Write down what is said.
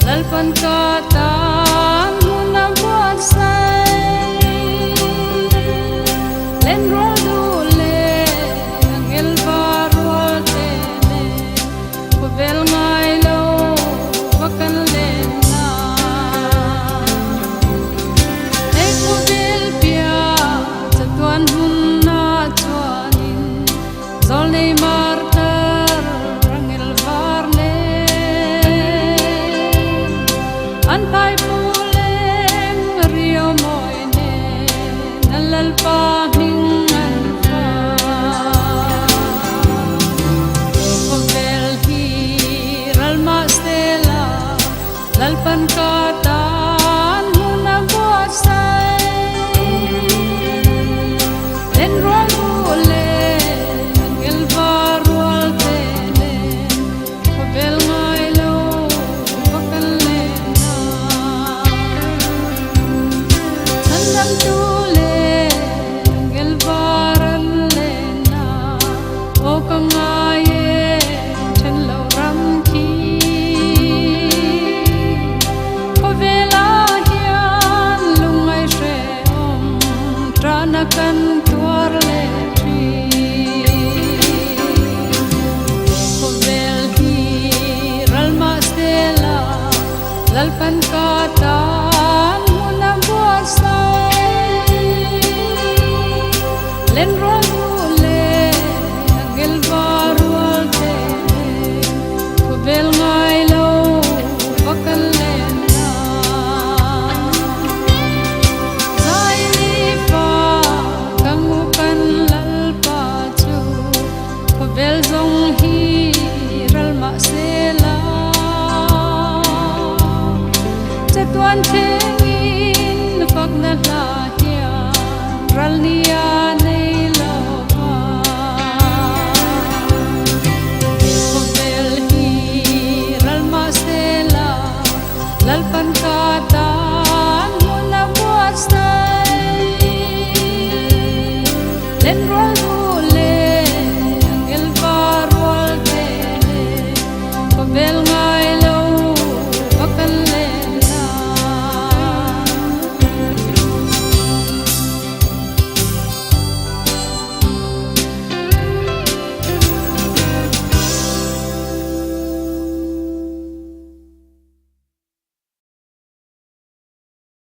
Lalpan katan muna buat say len rodule angel barwal tene kubel ngailo wakan lena kubel pia tatuan hunna chuanin zolne martar rangel varne anpai puleng rio moine nalalpa hingan fa kubel hiral mastela lalpan katan muna buat say len rolule angel barwal tene kubel ngailo wakan lena sandam tule angel baran lena o kangaye chenlo ram ki kovela hian lungai she om trana kan tuar le tri kovel hiral mastela lalpan katan muna buat say len rodule angel barwal tene kubel ngailo wakan lena zaili pa kangukan lalpa chu kubel zong hiral masela tuan thengin phak na la hia ral nia nei lo pa kubel hi ral masela lalpan katan muna buat say len